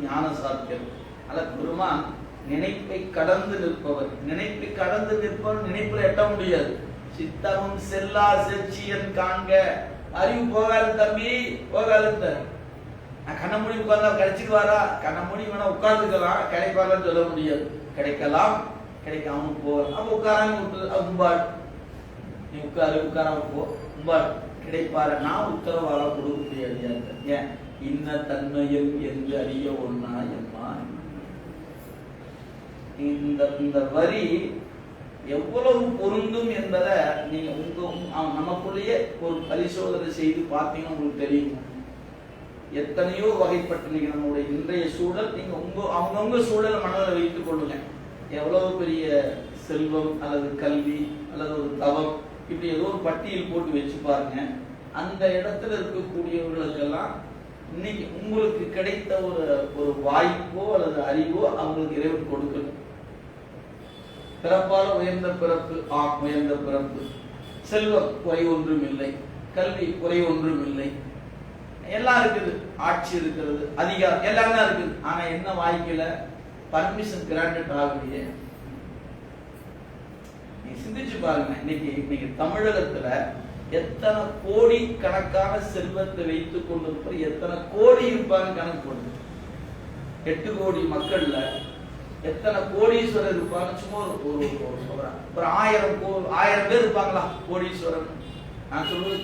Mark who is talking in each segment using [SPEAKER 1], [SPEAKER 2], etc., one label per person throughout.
[SPEAKER 1] ஞான சாத்தியம். அல்ல பெருமான் நினைப்பை கடந்து நிற்பவர். நினைப்பை கடந்து நிற்பவர் நினைப்புல எட்ட முடியாது. சித்தமும் செல்லா செச்சியன் காண்க. அறிவு போகாது தம்பி, போகாது. நான் கண்ண மூடி உட்கார்ந்தா கிடைச்சிக்குவாரா? கண்ண மூடி வேணா உட்கார்ந்துக்கலாம், கிடைப்பாரான்னு சொல்ல முடியாது. கிடைக்கலாம், கிடைக்காம போவார். அப்ப உட்காராம விட்டு கும்பாடு, நீ உட்காராம போ கும்பாடு கிடைப்பார. நான் உத்தரவாதம் கொடுக்க முடியாது. ஏன் இன்ன தன்மையில் என்று அறிய ஒன்னா எம்மா. இந்த வரி எவ்வளவு பொருந்தும் என்பதை நீங்க நமக்குள்ளேயே ஒரு பரிசோதனை செய்து பார்த்தீங்கன்னா உங்களுக்கு தெரியும். எத்தனையோ வகைப்பட்ட நீங்க நம்மளுடைய இன்றைய சூழல், நீங்க அவங்கவுங்க சூழலை மனதில் வைத்துக் கொள்ளுங்க. எவ்வளவு பெரிய செல்வம் அல்லது கல்வி அல்லது ஒரு தவம், இப்படி ஏதோ ஒரு பட்டியல் போட்டு வச்சு பாருங்க. அந்த இடத்துல இருக்கக்கூடியவர்களுக்கெல்லாம் இன்னைக்கு உங்களுக்கு கிடைத்த ஒரு வாய்ப்போ அல்லது அறிவோ அவங்களுக்கு இறைவன் கொடுக்கணும். பிறப்பால் உயர்ந்த பிறப்பு, உயர்ந்த பிறப்பு, செல்வம் குறை ஒன்றும் இல்லை, கல்வி குறை ஒன்றும் இல்லை, எல்லாம் இருக்குது, ஆட்சி இருக்கிறது, அதிகாரம் எல்லாம் தான் இருக்குது. ஆனா என்ன வாய்க்கல? பர்மிஷன் கிராண்டட் ஆகலையே. நீ சிந்திச்சு பாருங்க. இன்னைக்கு தமிழகத்துல எத்தனை கோடி கணக்கான செல்வத்தை வைத்துக் கொண்டிருப்ப எத்தனை கோடி இருப்பாங்க கணக்கு போடுது. 8 கோடி மக்கள்ல எத்தனை கோடீஸ்வரர் இருப்பாங்க? சும்மா ஒரு 1000 பேர் இருப்பாங்களா கோடீஸ்வரன்? நான் சொல்றது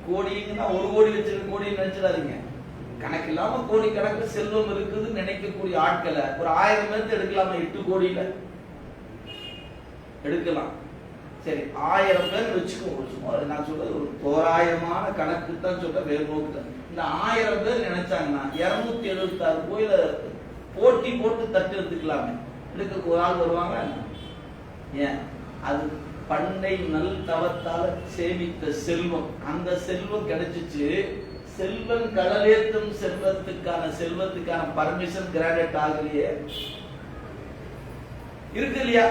[SPEAKER 1] கோடிங்கன்னா 1 கோடி வச்சிருக்க கோடின்னு நினைச்சிடாதீங்க. கணக்கு இல்லாம கோடி கணக்கு செல்வம் இருக்குதுன்னு நினைக்கக்கூடிய ஆட்களை ஒரு 1000 பேர்த்து எடுக்கலாமா? 8 கோடியில எடுக்கலாம். சரி, 1000 பேர் வச்சுக்கோ. சும்மா நான் சொல்றது ஒரு தோராயமான கணக்கு தான் சொல்ற, வேறு நோக்கு தான். இந்த 1000 பேர் நினைச்சாங்கன்னா 276 கோயில போட்டி போட்டு தட்டு எடுத்துக்கலாமே. எடுக்க ஒரு ஆள் வருவாங்க. ஏன்? அது பண்டை நல் தவத்தால சேமித்த செல்வம். அந்த செல்வம் கிடைச்சிச்சு. செல்வம் கடலேத்தும் செல்வத்துக்கான பர்மிஷன் கிராண்டட் ஆகலையே. இருக்கு இல்லையா?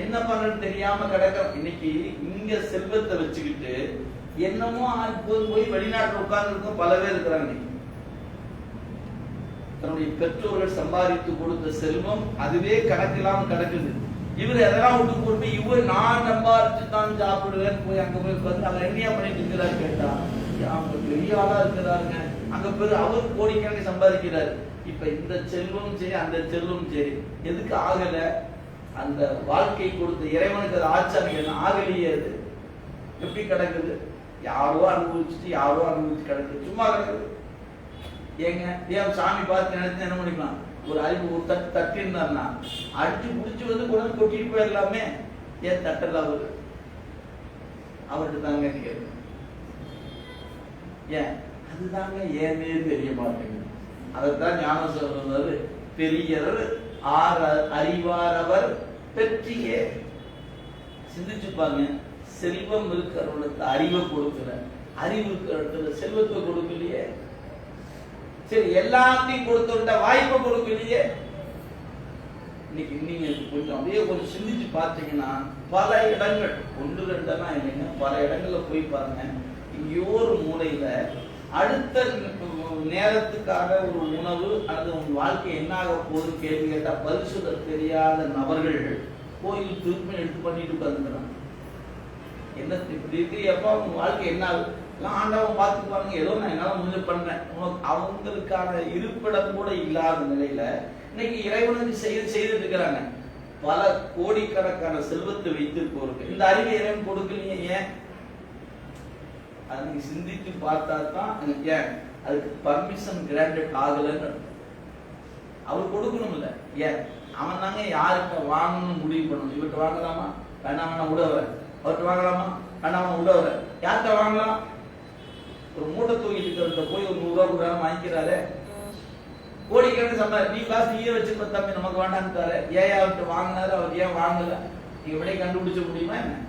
[SPEAKER 1] என்ன பண்றது தெரியாம கிடக்கிறோம். இன்னைக்கு இங்க செல்வத்தை வச்சுக்கிட்டு என்னமோ போய் வெளிநாட்டுல உட்கார்ந்து இருக்க பல பேர் இருக்கிறாங்க. தன்னுடைய பெற்றோர்கள் சம்பாதித்து கொடுத்த செல்வம் அதுவே கணக்கில்லாம கிடக்குது. இவர் எதெல்லாம் விட்டு போட்டு இவர் நான் சம்பாதிச்சு தான் சாப்பிடுவேன் போய் அங்க போய் உட்காந்து அவர் என்னையா பண்ணிட்டு இருக்கிறாரு கேட்டா, அவங்க பெரிய ஆளா இருக்கிறாங்க. அங்க பேரு அவர் கோடிக்கணக்கு சம்பாதிக்கிறாரு. இப்ப இந்த செல்வம் சரி, அந்த செல்வம் சரி, எதுக்கு ஆகல? அந்த வாழ்க்கை கொடுத்த இறைவனுக்கு அது ஆச்சாரம் ஆகலையே. அது எப்படி கிடக்குது? யாரோ அனுபவிச்சுட்டு யாரோ அனுபவிச்சு கிடக்குது, சும்மா கிடக்குது. ஏங்க ஏன் சாமி பார்த்து நினைச்சு என்ன பண்ணிக்கலாம்? ஒரு அறிவு ஒரு தட்டு இருந்தாருன்னா அடிச்சு புடிச்சு வந்து கூட கொட்டிட்டு போயிடலாமே. ஏன் தட்டல? அவர்கிட்ட தாங்க கேட்க. ஏன்? அதுதாங்க ஏன்னே தெரிய மாட்டேங்குது. அதைத்தான் ஞானம் சொல்றது, பெரியர் அறிவாரவர் பெற்றியே. சிந்திச்சுப்பாங்க. செல்வம் இருக்கிறவனுக்கு அறிவை கொடுக்கல, அறிவு இருக்கிற செல்வத்தை கொடுக்கலையே. சரி, எல்லாத்தையும் கொடுத்துட்ட வாய்ப்பை கொடுக்கலையே. இன்னைக்கு நீங்க கொஞ்சம் அப்படியே கொஞ்சம் சிந்திச்சு பார்த்தீங்கன்னா பல இடங்கள், 1 2 இல்லைங்க, பல இடங்கள்ல போய் பாருங்க. இங்கேயோ ஒரு மூலையில அடுத்த நேரத்துக்காக ஒரு உணவு அல்லது உங்க வாழ்க்கை என்ன ஆக போகுதுன்னு கேள்வி கேட்டா பரிசுத்த தெரியாத நபர்கள் கோயில் திருப்பி எடுத்து பண்ணிட்டு உட்காந்துக்கிறாங்க. என்ன இப்படி இருக்கிறப்ப உங்க வாழ்க்கை என்ன ஆகுது? ஆண்டவன் பார்த்து பாருங்க, ஏதோ நான் என்னால முடிஞ்சு பண்றேன். அவங்களுக்கான இருப்பிடம் கூட இல்லாத நிலையில இன்னைக்கு இறைவனுக்கு செய்துட்டு இருக்கிறாங்க. பல கோடிக்கணக்கான செல்வத்தை வைத்திருப்பவருக்கு இந்த அறிவை இறைவன் கொடுக்கலையே. ஏன்? அது நீங்க சிந்தித்து பார்த்தா தான் ஏன் அதுக்கு பர்மிஷன் கிராண்டட் ஆகலன்னு அவர் கொடுக்கணும் இல்ல. ஏன்? அவன் தாங்க யார்கிட்ட வாங்கணும்னு முடிவு பண்ணணும். இவர்கிட்ட வாங்கலாமா வேணாமனா உடவர, அவர்கிட்ட வாங்கலாமா வேணாம உடவர, யார்கிட்ட வாங்கலாம்? ஒரு மூட்டை தூக்கிட்டு இருக்கிற போய் ஒரு 100 ரூபா கொடுறாங்க வாங்கிக்கிறாரு. கோடிக்கணக்கு சம்பாதி. நீ காசு நீயே வச்சிருப்ப தம்பி, நமக்கு வேண்டான்னு ஏன் அவர்கிட்ட வாங்கினாரு, அவர் ஏன் வாங்கல? நீங்க விடைய கண்டுபிடிச்ச முடியுமா என்ன?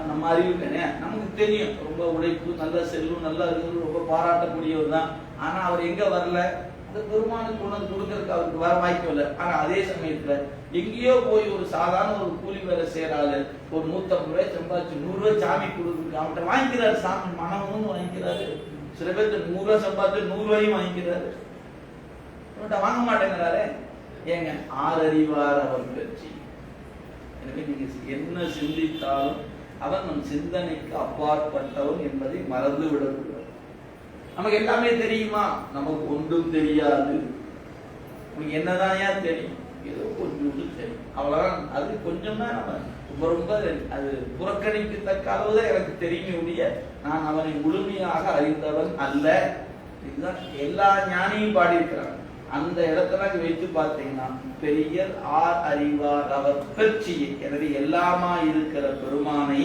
[SPEAKER 1] நம்ம அறிவு நமக்கு தெரியும். ரொம்ப உழைப்பு, நல்ல செல்வம், நல்லா இருக்கு, ரொம்ப பாராட்டக்கூடியவர் தான். ஆனா அவர் எங்க வரல? அந்த பெருமானுக்கு கொண்டு கொடுக்கறதுக்கு அவருக்கு வர வாய்ப்பு இல்லை. ஆனா அதே சமயத்துல எங்கேயோ போய் ஒரு சாதாரண ஒரு கூலி வேலை செய்யறாரு, ஒரு 150 ரூபாய் சம்பாதிச்சு 100 ரூபாய் சாமி கொடுக்குறது அவன்கிட்ட வாங்கிக்கிறாரு. சாமி மனமும் வாங்கிக்கிறாரு. சில பேருக்கு 100 ரூபாய் சம்பாதிச்சு 100 ரூபாயும் வாங்கிக்கிறாரு. வாங்க மாட்டேங்கிறாரு. ஏங்க, ஆறறிவார் அவர் பெற்றி. எனவே நீங்க என்ன சிந்தித்தாலும் அவன் நம் சிந்தனைக்கு அப்பாற்பட்டவன் என்பதை மறந்து விடக்கூடாது. நமக்கு எல்லாமே தெரியுமா? நமக்கு ஒன்றும் தெரியாது. உங்களுக்கு என்னதான் தெரியும்? ஏதோ கொஞ்சம் தெரியும், அவ்வளவுதான். அது கொஞ்சம் தான் நம்ம ரொம்ப அது புறக்கணிக்கத்தக்க அளவுதான் எனக்கு தெரியுமே ஒழிய நான் அவனை முழுமையாக அறிந்தவன் அல்ல. இதுதான் எல்லா ஞானியும் பாடியிருக்கிறாங்க. அந்த இடத்துல வைத்து பார்த்தீங்கன்னா பெரிய ஆர் அறிவார் அவர் பெற்றியை. எனவே எல்லாமா இருக்கிற பெருமானை